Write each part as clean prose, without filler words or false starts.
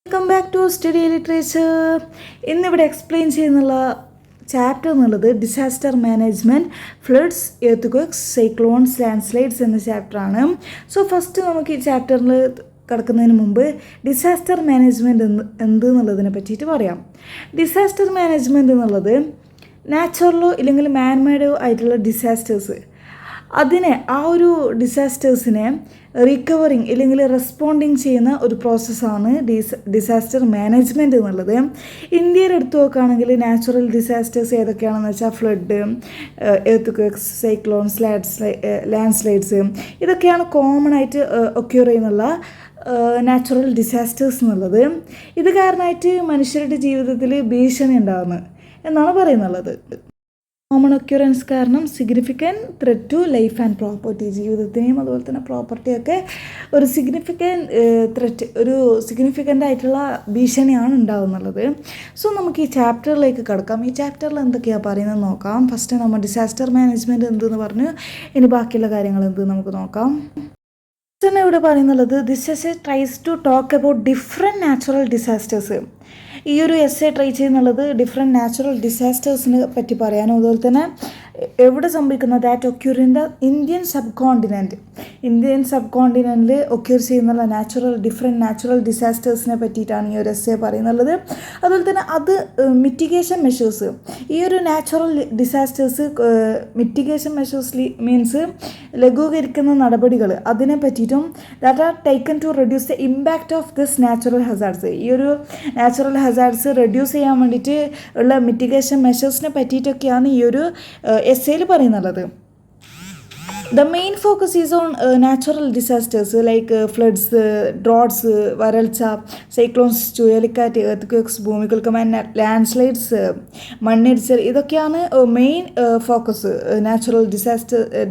Welcome back to study literature. ഇന്നിവിടെ explain ചെയ്യുന്നുള്ള chapter എന്നുള്ളത് disaster management, floods, earth cyclones, landslides എന്ന ചാപ്റ്ററാണ്. സോ ഫസ്റ്റ് നമുക്ക് ഈ ചാപ്റ്ററിൽ കിടക്കുന്നതിന് മുമ്പ് ഡിസാസ്റ്റർ മാനേജ്മെൻറ്റ് എന്നുള്ളതിനെ പറ്റിയിട്ട് പറയാം. ഡിസാസ്റ്റർ മാനേജ്മെൻറ്റ് എന്നുള്ളത് നാച്ചുറലോ ഇല്ലെങ്കിൽ മാൻമെയ്ഡോ ആയിട്ടുള്ള ഡിസാസ്റ്റേഴ്സ്, അതിനെ ആ ഒരു ഡിസാസ്റ്റേഴ്സിനെ റിക്കവറിങ് ഇല്ലെങ്കിൽ റെസ്പോണ്ടിങ് ചെയ്യുന്ന ഒരു പ്രോസസ്സാണ് ഡിസാസ്റ്റർ മാനേജ്മെൻറ്റ് എന്നുള്ളത്. ഇന്ത്യയിൽ എടുത്തു നോക്കുകയാണെങ്കിൽ നാച്ചുറൽ ഡിസാസ്റ്റേഴ്സ് ഏതൊക്കെയാണെന്ന് വെച്ചാൽ flood, earth cyclones, land slides, ഇതൊക്കെയാണ് കോമൺ ആയിട്ട് ഒക്യൂർ ചെയ്യുന്നുള്ള നാച്ചുറൽ ഡിസാസ്റ്റേഴ്സ് എന്നുള്ളത്. ഇത് കാരണമായിട്ട് മനുഷ്യരുടെ ജീവിതത്തിൽ ഭീഷണി ഉണ്ടാകുന്നു എന്നാണ് പറയുന്നുള്ളത്. കോമൺ ഒക്യൂറൻസ് കാരണം significant threat to life and property, ജീവിതത്തിനെയും അതുപോലെ തന്നെ പ്രോപ്പർട്ടിയൊക്കെ ഒരു സിഗ്നിഫിക്കൻ്റ് ആയിട്ടുള്ള ഭീഷണിയാണ് ഉണ്ടാകുന്നുള്ളത്. സോ നമുക്ക് ഈ ചാപ്റ്ററിലേക്ക് കടക്കാം. ഈ ചാപ്റ്ററിൽ എന്തൊക്കെയാണ് പറയുന്നത് നോക്കാം. ഫസ്റ്റ് നമ്മൾ ഡിസാസ്റ്റർ മാനേജ്മെൻറ്റ് എന്തെന്ന് പറഞ്ഞു, ഇനി ബാക്കിയുള്ള കാര്യങ്ങൾ എന്തെന്ന് നമുക്ക് നോക്കാം. തന്നെ ഇവിടെ പറയുന്നുള്ളത് this essay tries to talk about different natural disasters. ഈ ഒരു എസ്സേ ട്രൈ ചെയ്യുന്നുള്ളത് ഡിഫറെൻറ്റ് നാച്ചുറൽ ഡിസാസ്റ്റേഴ്സിനെ പറ്റി പറയാനും അതുപോലെ തന്നെ എവിടെ സംഭവിക്കുന്ന that occur in the Indian സബ് കോണ്ടിനെൻറ്റിൽ ഒക്യൂർ ചെയ്യുന്നുള്ള ഡിഫറെൻറ്റ് നാച്ചുറൽ ഡിസാസ്റ്റേഴ്സിനെ പറ്റിയിട്ടാണ് ഈ ഒരു എസ്സേ പറയുന്നുള്ളത്. അതുപോലെ തന്നെ അത് മിറ്റിഗേഷൻ മെഷേഴ്സ്, ഈ ഒരു natural disasters mitigation measures means ലഘൂകരിക്കുന്ന നടപടികൾ, അതിനെ പറ്റിയിട്ടും that are taken to reduce the impact of this natural hazards. ഈ ഒരു നാച്ചുറൽ ഹസാർഡ്സ് റെഡ്യൂസ് ചെയ്യാൻ വേണ്ടിയിട്ട് ഉള്ള മിറ്റിഗേഷൻ മെഷേഴ്സിനെ പറ്റിയിട്ടൊക്കെയാണ് ഈ ഒരു എസ്സേയിൽ പറയുന്നുള്ളത്. The main focus is on natural disasters like floods, droughts, വരൾച്ച, സൈക്ലോൺസ്, ചുഴലിക്കാറ്റ്, earthquakes, ഭൂമികുലുക്കം, ലാൻഡ് മണ്ണിടിച്ചിൽ, ഇതൊക്കെയാണ് മെയിൻ ഫോക്കസ്. നാച്ചുറൽ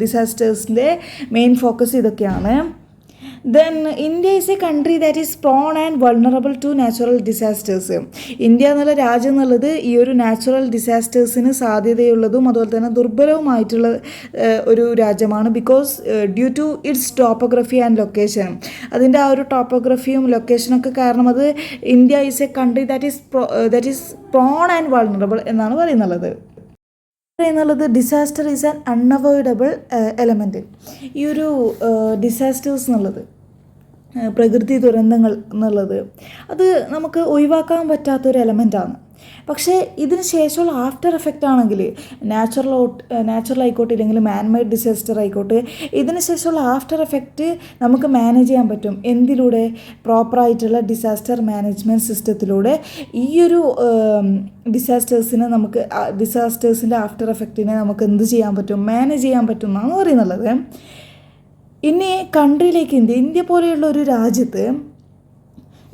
ഡിസാസ്റ്റേഴ്സിൻ്റെ മെയിൻ ഫോക്കസ് ഇതൊക്കെയാണ്. Then India is a country that is prone and vulnerable to natural disasters. India എന്നുള്ള രാജ്യം എന്നുള്ളത് ഈ ഒരു നാച്ചുറൽ ഡിസാസ്റ്റേഴ്സിന് സാധ്യതയുള്ളതും അതുപോലെ തന്നെ ദുർബലവുമായിട്ടുള്ള ഒരു രാജ്യമാണ്. Because due to its topography and location, അതിൻ്റെ ആ ഒരു ടോപ്പോഗ്രഫിയും ലൊക്കേഷനൊക്കെ കാരണം അത് India is a country that is prone and vulnerable എന്നാണ് പറയുന്നുള്ളത്. Disaster is an unavoidable element. ഈ ഒരു ഡിസാസ്റ്റേഴ്സ് എന്നുള്ളത്, പ്രകൃതി ദുരന്തങ്ങൾ എന്നുള്ളത്, അത് നമുക്ക് ഒഴിവാക്കാൻ പറ്റാത്തൊരു എലമെൻറ്റാണ്. പക്ഷേ ഇതിന് ശേഷമുള്ള ആഫ്റ്റർ എഫക്റ്റ് ആണെങ്കിൽ നാച്ചുറൽ ആയിക്കോട്ടെ ഇല്ലെങ്കിൽ മാൻമെയ്ഡ് ഡിസാസ്റ്റർ ആയിക്കോട്ടെ, ഇതിന് ശേഷമുള്ള ആഫ്റ്റർ എഫക്റ്റ് നമുക്ക് മാനേജ് ചെയ്യാൻ പറ്റും. എന്തിലൂടെ? പ്രോപ്പറായിട്ടുള്ള ഡിസാസ്റ്റർ മാനേജ്മെൻറ്റ് സിസ്റ്റത്തിലൂടെ ഈ ഒരു ഡിസാസ്റ്റേഴ്സിൻ്റെ ആഫ്റ്റർ എഫക്റ്റിനെ നമുക്ക് എന്ത് ചെയ്യാൻ പറ്റും? മാനേജ് ചെയ്യാൻ പറ്റും എന്നാണ് പറയുന്നുള്ളത്. ഇനി കൺട്രിയിലേക്ക് ഇന്ത്യ പോലെയുള്ള ഒരു രാജ്യത്ത്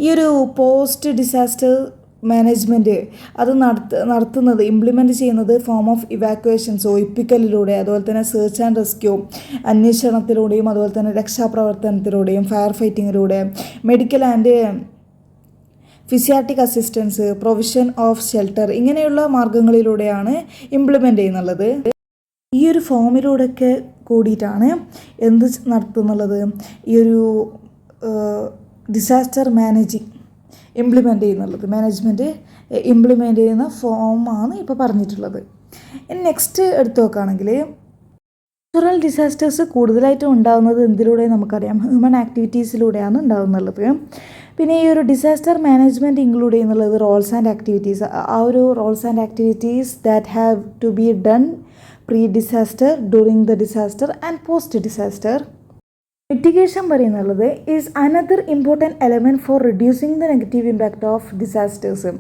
ഈ ഒരു പോസ്റ്റ് ഡിസാസ്റ്റർ മാനേജ്മെൻറ്റ് അത് നടത്തുന്നത് ഇംപ്ലിമെൻറ്റ് ചെയ്യുന്നത് ഫോം ഓഫ് ഇവാക്വേഷൻസ്, ഒഴിപ്പിക്കലിലൂടെ, അതുപോലെ തന്നെ സെർച്ച് ആൻഡ് റെസ്ക്യൂ അന്വേഷണത്തിലൂടെയും അതുപോലെ തന്നെ രക്ഷാപ്രവർത്തനത്തിലൂടെയും ഫയർ ഫൈറ്റിങ്ങിലൂടെ, medical and psychiatric assistance, provision of shelter, ഇങ്ങനെയുള്ള മാർഗങ്ങളിലൂടെയാണ് ഇംപ്ലിമെൻ്റ് ചെയ്യുന്നുള്ളത്. ഈ ഒരു ഫോമിലൂടെയൊക്കെ കൂടിയിട്ടാണ് എന്ത് നടത്തുന്നുള്ളത്? ഈ ഒരു ഡിസാസ്റ്റർ മാനേജ്മെൻറ്റ് ഇംപ്ലിമെൻ്റ് ചെയ്യുന്ന ഫോമാണ് ഇപ്പോൾ പറഞ്ഞിട്ടുള്ളത്. ഇനി നെക്സ്റ്റ് എടുത്തു നോക്കുകയാണെങ്കിൽ നാച്ചുറൽ ഡിസാസ്റ്റേഴ്സ് കൂടുതലായിട്ടും ഉണ്ടാകുന്നത് എന്തിലൂടെ നമുക്കറിയാം? ഹ്യൂമൻ ആക്ടിവിറ്റീസിലൂടെയാണ് ഉണ്ടാകുന്നുള്ളത്. പിന്നെ ഈ ഒരു ഡിസാസ്റ്റർ മാനേജ്മെൻറ്റ് ഇൻക്ലൂഡ് ചെയ്യുന്നുള്ളത് റോൾസ് ആൻഡ് ആക്ടിവിറ്റീസ്. ആ ഒരു roles and activities that have to be done pre disaster, during the disaster and post disaster. Mitigation പറയുന്നുള്ളത് is another important element for reducing the negative impact of disasters.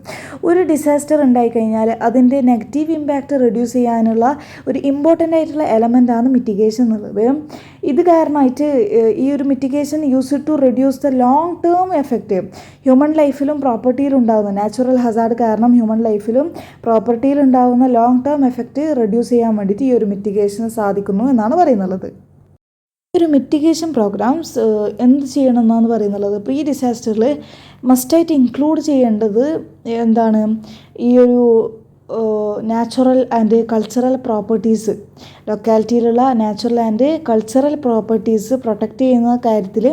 ഒരു disaster ഉണ്ടായിക്കഴിഞ്ഞാൽ അതിൻ്റെ negative impact reduce ചെയ്യാനുള്ള ഒരു important ആയിട്ടുള്ള എലമെൻറ്റാണ് mitigation എന്നുള്ളത്. ഇത് കാരണമായിട്ട് ഈ ഒരു mitigation use to reduce the long term effect human ലൈഫിലും പ്രോപ്പർട്ടിയിലും ഉണ്ടാകുന്ന നാച്ചുറൽ ഹസാർഡ് കാരണം ഹ്യൂമൻ ലൈഫിലും പ്രോപ്പർട്ടിയിലും ഉണ്ടാകുന്ന ലോങ് ടേം എഫക്റ്റ് റെഡ്യൂസ് ചെയ്യാൻ വേണ്ടിയിട്ട് ഈ ഒരു മിറ്റിഗേഷന് സാധിക്കുന്നു എന്നാണ് പറയുന്നുള്ളത്. ഒരു മിറ്റിഗേഷൻ പ്രോഗ്രാംസ് എന്ത് ചെയ്യണം എന്നാണ് പറയുന്നുള്ളത്? പ്രീ ഡിസാസ്റ്ററിൽ മസ്റ്റായിട്ട് ഇൻക്ലൂഡ് ചെയ്യേണ്ടത് എന്താണ്? ഈ ഒരു നാച്ചുറൽ ആൻഡ് കൾച്ചറൽ പ്രോപ്പർട്ടീസ് ലൊക്കാലിറ്റിയിലുള്ള natural and cultural properties protect ചെയ്യുന്ന കാര്യത്തിൽ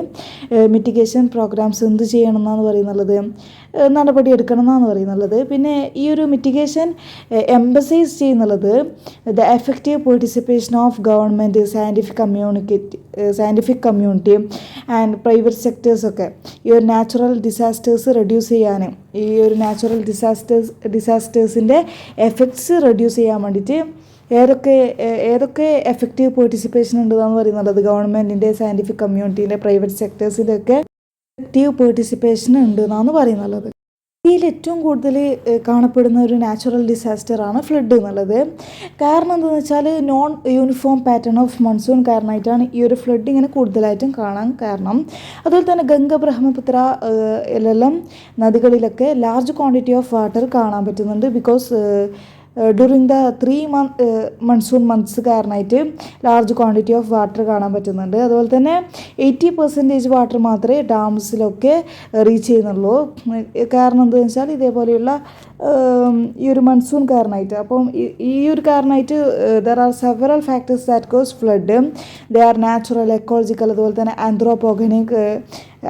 മിറ്റിഗേഷൻ പ്രോഗ്രാംസ് എന്ത് ചെയ്യണം എന്നാണ് പറയുന്നുള്ളത്, നടപടി എടുക്കണം എന്നാണ് പറയുന്നുള്ളത്. പിന്നെ ഈ ഒരു മിറ്റിഗേഷൻ എംബസൈസ് ചെയ്യുന്നുള്ളത് the effective participation of government, scientific community and private സെക്ടേഴ്സൊക്കെ ഈ ഒരു നാച്ചുറൽ ഡിസാസ്റ്റേഴ്സ് റെഡ്യൂസ് ചെയ്യാൻ, ഈ ഒരു നാച്ചുറൽ ഡിസാസ്റ്റേഴ്സിൻ്റെ എഫക്ട്സ് റെഡ്യൂസ് ചെയ്യാൻ വേണ്ടിയിട്ട് ഏതൊക്കെ എഫക്റ്റീവ് പാർട്ടിസിപ്പേഷൻ ഉണ്ടെന്നാണ് പറയുന്നത്. ഗവൺമെൻറ്റിൻ്റെ, സയൻറ്റിഫിക് കമ്മ്യൂണിറ്റീൻ്റെ, പ്രൈവറ്റ് സെക്ടേഴ്സിൻ്റെ ഒക്കെ എഫക്റ്റീവ് പാർട്ടിസിപ്പേഷൻ ഉണ്ട് എന്നാണ് പറയുന്നുള്ളത്. ഇന്ത്യയിൽ ഏറ്റവും കൂടുതൽ കാണപ്പെടുന്ന ഒരു നാച്ചുറൽ ഡിസാസ്റ്ററാണ് ഫ്ലഡ് എന്നുള്ളത്. കാരണം എന്താണെന്ന് വെച്ചാൽ non uniform pattern of monsoon കാരണമായിട്ടാണ് ഈ ഒരു ഫ്ലഡ് ഇങ്ങനെ കൂടുതലായിട്ടും കാണാൻ കാരണം. അതുപോലെ തന്നെ ഗംഗ, ബ്രഹ്മപുത്ര എല്ലാം നദികളിലൊക്കെ ലാർജ് ക്വാണ്ടിറ്റി ഓഫ് വാട്ടർ കാണാൻ പറ്റുന്നുണ്ട്. Because during the 3 monsoon months കാരണമായിട്ട് ലാർജ് ക്വാണ്ടിറ്റി ഓഫ് വാട്ടർ കാണാൻ പറ്റുന്നുണ്ട്. അതുപോലെ തന്നെ 80% വാട്ടർ മാത്രമേ ഡാംസിലൊക്കെ റീച്ച് ചെയ്യുന്നുള്ളൂ. കാരണം എന്താണെന്ന് വെച്ചാൽ ഇതേപോലെയുള്ള ഈ ഒരു മൺസൂൺ കാരണമായിട്ട്. അപ്പം ഈ ഒരു കാരണമായിട്ട് there are several factors that cause flood. They are natural, ecological, അതുപോലെ തന്നെ ആന്ത്രോപോജനിക്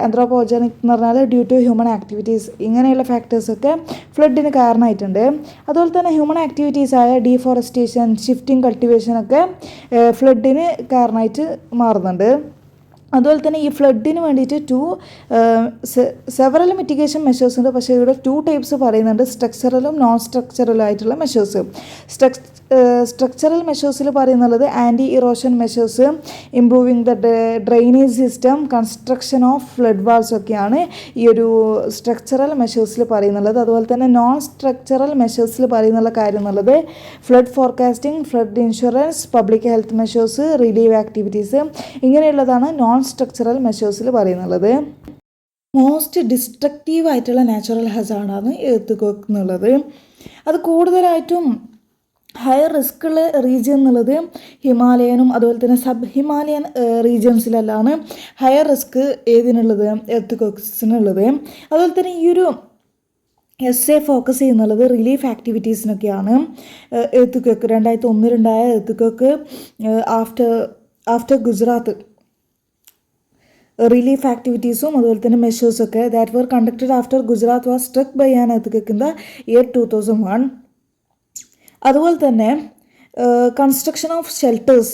എന്ന് പറഞ്ഞാൽ ഡ്യൂ ടു ഹ്യൂമൻ ആക്ടിവിറ്റീസ്. ഇങ്ങനെയുള്ള ഫാക്ടേഴ്സൊക്കെ ഫ്ലഡിന് കാരണമായിട്ടുണ്ട്. അതുപോലെ തന്നെ ഹ്യൂമൻ ആക്ടിവിറ്റീസായ ഡീഫോറസ്റ്റേഷൻ, ഷിഫ്റ്റിംഗ്, കൾട്ടിവേഷനൊക്കെ ഫ്ലഡിന് കാരണമായിട്ട് മാറുന്നുണ്ട്. അതുപോലെ തന്നെ ഈ ഫ്ലഡിന് വേണ്ടിയിട്ട് സെവറൽ മിറ്റിഗേഷൻ മെഷേഴ്സ് ഉണ്ട്. പക്ഷേ ഇവിടെ 2 ടൈപ്സ് പറയുന്നുണ്ട്, സ്ട്രക്ചറലും നോൺ സ്ട്രക്ചറലും ആയിട്ടുള്ള മെഷേഴ്സ്. സ്ട്രക്ചറൽ മെഷേഴ്സിൽ പറയുന്നുള്ളത് anti erosion measures, improving the drainage system, construction of flood walls ഒക്കെയാണ് ഈ ഒരു സ്ട്രക്ചറൽ മെഷേഴ്സിൽ പറയുന്നുള്ളത്. അതുപോലെ തന്നെ നോൺ സ്ട്രക്ചറൽ മെഷേഴ്സിൽ പറയുന്നുള്ള കാര്യം എന്നുള്ളത് flood forecasting, flood insurance, public health measures, relief activities, ഇങ്ങനെയുള്ളതാണ് നോൺ സ്ട്രക്ചറൽ മെഷേഴ്സിൽ പറയുന്നുള്ളത്. മോസ്റ്റ് ഡിസ്ട്രക്റ്റീവ് ആയിട്ടുള്ള നാച്ചുറൽ ഹസാർഡാണ് എർത്ത് ക്വേക്ക് എന്നുള്ളത്. അത് കൂടുതലായിട്ടും ഹയർ റിസ്ക് ഉള്ള റീജിയൻ എന്നുള്ളത് ഹിമാലയനും അതുപോലെ തന്നെ സബ് ഹിമാലയൻ റീജിയൻസിലെല്ലാം ഹയർ റിസ്ക് ഏതിനുള്ളത്, എർത്ത് ക്വേക്സിനുള്ളത്. അതുപോലെ തന്നെ ഈ ഒരു ഫോക്കസ് ചെയ്യുന്നുള്ളത് റിലീഫ് ആക്ടിവിറ്റീസിനൊക്കെയാണ്. Earthquake 2001 earthquake after Gujarat relief ആക്ടിവിറ്റീസും അതുപോലെ തന്നെ മെഷേഴ്സൊക്കെ that were conducted after Gujarat was struck by an earth in the year 2001. അതുപോലെ തന്നെ construction of shelters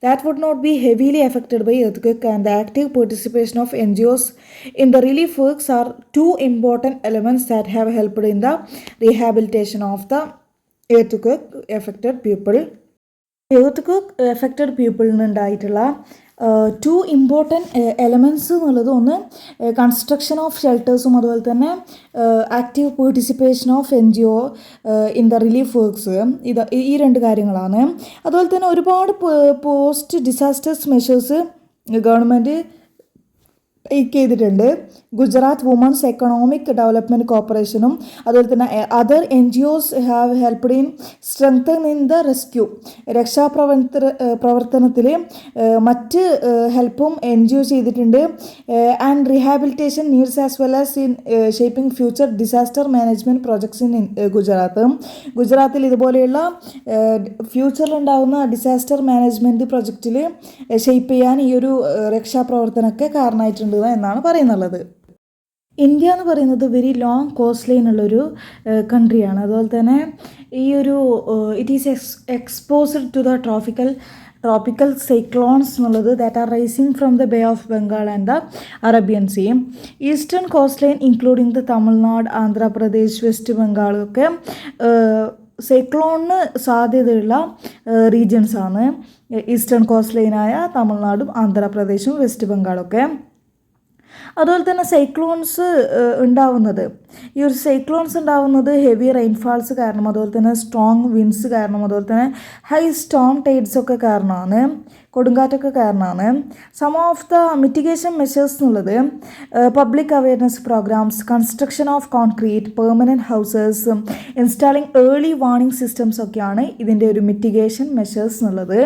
that would not be heavily affected by earthquake and the active participation of NGOs in the relief works are 2 important elements that have helped in the rehabilitation of the earthquake affected people. earthquake affected people ഉണ്ടായിട്ടുള്ള 2 important elements എന്നുള്ളത് ഒന്ന് construction of ഷെൽട്ടേഴ്സും അതുപോലെ തന്നെ active participation of NGO in the relief works, ഈ 2 കാര്യങ്ങളാണ്. അതുപോലെ തന്നെ ഒരുപാട് പോസ്റ്റ് ഡിസാസ്റ്റേഴ്സ് മെഷേഴ്സ് ഗവൺമെൻറ് ചെയ്തിട്ടുണ്ട്. ഗുജറാത്ത് വുമൺസ് എക്കണോമിക് ഡെവലപ്മെൻറ്റ് കോർപ്പറേഷനും അതുപോലെ തന്നെ other NGOs have helped in strengthening the rescue. രക്ഷാപ്രവർത്തനത്തിൽ മറ്റ് ഹെൽപ്പും NGO ചെയ്തിട്ടുണ്ട്. And rehabilitation needs as well as in shaping future disaster management projects in ഗുജറാത്തിൽ ഇതുപോലെയുള്ള ഫ്യൂച്ചറിലുണ്ടാകുന്ന ഡിസാസ്റ്റർ മാനേജ്മെൻറ്റ് പ്രൊജക്റ്റിൽ ഷേപ്പ് ചെയ്യാൻ ഈ ഒരു രക്ഷാപ്രവർത്തനമൊക്കെ കാരണമായിട്ടുണ്ട് എന്നാണ് പറയുന്നുള്ളത്. ഇന്ത്യ എന്ന് പറയുന്നത് വെരി ലോങ് കോസ്റ്റ് ലൈൻ ഉള്ളൊരു കൺട്രിയാണ്. അതുപോലെ തന്നെ ഈ ഒരു it is exposed to the tropical cyclones എന്നുള്ളത് that are rising from the bay of Bengal and the Arabian sea. Eastern cost line including the Tamil Nadu, Andhra Pradesh, west ബംഗാളൊക്കെ സൈക്ലോണിന് സാധ്യതയുള്ള റീജിയൻസാണ്. ഈസ്റ്റേൺ കോസ്റ്റ് ലൈനായ തമിഴ്നാടും ആന്ധ്രാപ്രദേശും വെസ്റ്റ് ബംഗാളൊക്കെ. അതുപോലെ തന്നെ സൈക്ലോൺസ് ഉണ്ടാവുന്നത് ഈ ഒരു സൈക്ലോൺസ് ഉണ്ടാവുന്നത് ഹെവി റെയിൻഫാൾസ് കാരണം, അതുപോലെ തന്നെ സ്ട്രോങ് വിൻഡ്സ് കാരണം, അതുപോലെ തന്നെ ഹൈ സ്റ്റോം ടൈഡ്സ് ഒക്കെ കാരണമാണ്, കൊടുങ്കാറ്റൊക്കെ കാരണമാണ്. Some of the mitigation measures എന്നുള്ളത് public awareness programmes, construction of concrete permanent houses, installing early warning systems ഒക്കെയാണ് ഇതിൻ്റെ ഒരു മിറ്റിഗേഷൻ മെഷേഴ്സ് എന്നുള്ളത്.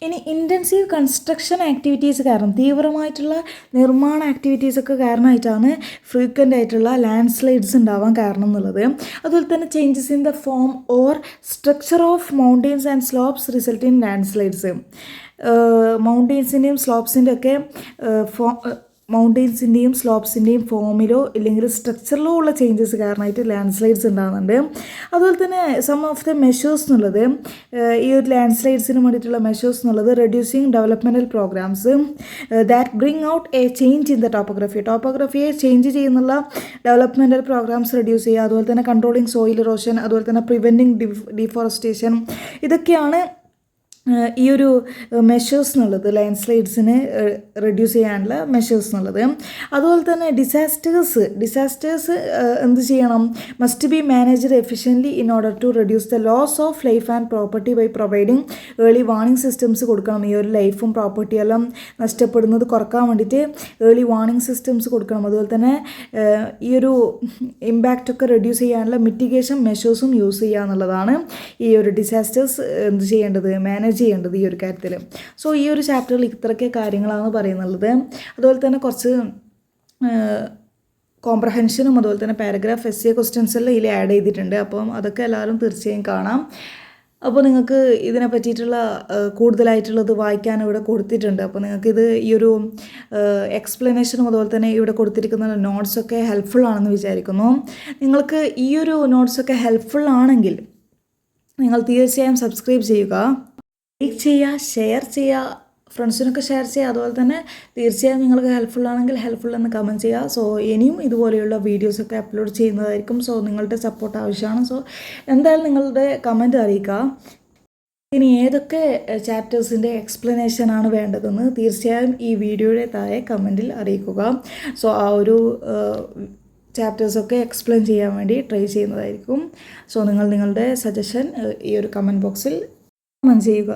ഇനി ഇൻറ്റൻസീവ് കൺസ്ട്രക്ഷൻ ആക്ടിവിറ്റീസ് കാരണം, തീവ്രമായിട്ടുള്ള നിർമ്മാണ ആക്ടിവിറ്റീസൊക്കെ കാരണമായിട്ടാണ് ഫ്രീക്വൻ്റ് ആയിട്ടുള്ള ലാൻഡ് സ്ലൈഡ്സ് ഉണ്ടാവാൻ കാരണം എന്നുള്ളത്. അതുപോലെ തന്നെ changes in the form or structure of mountains and slopes result in landslides. മൗണ്ടെയ്ൻസിൻ്റെയും സ്ലോപ്സിൻ്റെ ഒക്കെ മൗണ്ടെയ്ൻസിൻ്റെയും സ്ലോപ്സിൻ്റെയും ഫോമിലോ ഇല്ലെങ്കിൽ സ്ട്രക്ചറിലോ ഉള്ള ചേഞ്ചസ് കാരണമായിട്ട് ലാൻഡ് സ്ലൈഡ്സ് ഉണ്ടാകുന്നുണ്ട്. അതുപോലെ തന്നെ സം ഓഫ് ദ മെഷേഴ്സ് എന്നുള്ളത്, ഈ ഒരു ലാൻഡ് സ്ലൈഡ്സിന് വേണ്ടിയിട്ടുള്ള മെഷേഴ്സ് എന്നുള്ളത് reducing developmental programmes that bring out a change in the ടോപ്പോഗ്രഫിയെ ചേഞ്ച് ചെയ്യുന്നുള്ള ഡെവലപ്മെൻറ്റൽ പ്രോഗ്രാംസ് റെഡ്യൂസ് ചെയ്യുക. അതുപോലെ തന്നെ കൺട്രോളിങ് സോയിൽ ഇറോഷൻ, അതുപോലെ തന്നെ പ്രിവെൻറ്റിങ് ഡിഫോറസ്റ്റേഷൻ, ഇതൊക്കെയാണ് ഈ ഒരു മെഷേഴ്സ് എന്നുള്ളത്, ലാൻഡ് സ്ലൈഡ്സിനെ റെഡ്യൂസ് ചെയ്യാനുള്ള മെഷേഴ്സ് എന്നുള്ളത്. അതുപോലെ തന്നെ ഡിസാസ്റ്റേഴ്സ് എന്ത് ചെയ്യണം, must be managed efficiently in order to reduce the loss of life and property by providing early warning systems കൊടുക്കണം. ഈ ഒരു ലൈഫും പ്രോപ്പർട്ടിയെല്ലാം നഷ്ടപ്പെടുന്നത് കുറക്കാൻ വേണ്ടിയിട്ട് ഏർലി വാർണിംഗ് സിസ്റ്റംസ് കൊടുക്കണം. അതുപോലെ തന്നെ ഈ ഒരു ഇമ്പാക്റ്റൊക്കെ റെഡ്യൂസ് ചെയ്യാനുള്ള മിറ്റിഗേഷൻ മെഷേഴ്സും യൂസ് ചെയ്യുക എന്നുള്ളതാണ് ഈ ഒരു ഡിസാസ്റ്റേഴ്സ് എന്ത് ചെയ്യേണ്ടത്, മാനേജ് ചെയ്യേണ്ടത് ഈ ഒരു കാര്യത്തിൽ. സോ ഈ ഒരു ചാപ്റ്ററിൽ ഇത്രയൊക്കെ കാര്യങ്ങളാണ് പറയുന്നുള്ളത്. അതുപോലെ തന്നെ കുറച്ച് കോംപ്രഹെൻഷനും അതുപോലെ തന്നെ പാരഗ്രാഫ് എസ് ക്വസ്റ്റ്യൻസ് എല്ലാം ഇതിൽ ആഡ് ചെയ്തിട്ടുണ്ട്. അപ്പം അതൊക്കെ എല്ലാവരും തീർച്ചയായും കാണാം. അപ്പോൾ നിങ്ങൾക്ക് ഇതിനെ പറ്റിയിട്ടുള്ള കൂടുതലായിട്ടുള്ളത് വായിക്കാൻ ഇവിടെ കൊടുത്തിട്ടുണ്ട്. അപ്പോൾ നിങ്ങൾക്കിത് ഈ ഒരു എക്സ്പ്ലനേഷനും അതുപോലെ തന്നെ ഇവിടെ കൊടുത്തിരിക്കുന്ന നോട്ട്സൊക്കെ ഹെൽപ്ഫുൾ ആണെന്ന് വിചാരിക്കുന്നു. നിങ്ങൾക്ക് ഈ ഒരു നോട്ട്സൊക്കെ ഹെൽപ്ഫുൾ ആണെങ്കിൽ നിങ്ങൾ തീർച്ചയായും സബ്സ്ക്രൈബ് ചെയ്യുക, ലൈക്ക് ചെയ്യുക, ഷെയർ ചെയ്യുക, ഫ്രണ്ട്സിനൊക്കെ ഷെയർ ചെയ്യുക. അതുപോലെ തന്നെ തീർച്ചയായും നിങ്ങൾക്ക് ഹെൽപ്ഫുൾ ആണെങ്കിൽ ഹെൽപ്ഫുൾ എന്ന് കമൻറ്റ് ചെയ്യുക. സോ ഇനിയും ഇതുപോലെയുള്ള വീഡിയോസൊക്കെ അപ്ലോഡ് ചെയ്യുന്നതായിരിക്കും. സോ നിങ്ങളുടെ സപ്പോർട്ട് ആവശ്യമാണ്. സോ എന്തായാലും നിങ്ങളുടെ കമൻറ്റ് അറിയിക്കുക. ഇനി ഏതൊക്കെ ചാപ്റ്റേഴ്സിൻ്റെ എക്സ്പ്ലനേഷനാണ് വേണ്ടതെന്ന് തീർച്ചയായും ഈ വീഡിയോയുടെ താഴെ കമൻറ്റിൽ അറിയിക്കുക. സോ ആ ഒരു ചാപ്റ്റേഴ്സൊക്കെ എക്സ്പ്ലെയിൻ ചെയ്യാൻ വേണ്ടി ട്രൈ ചെയ്യുന്നതായിരിക്കും. സോ നിങ്ങൾ നിങ്ങളുടെ സജഷൻ ഈ ഒരു കമൻറ്റ് ബോക്സിൽ കമൻറ്റ് ചെയ്യുക.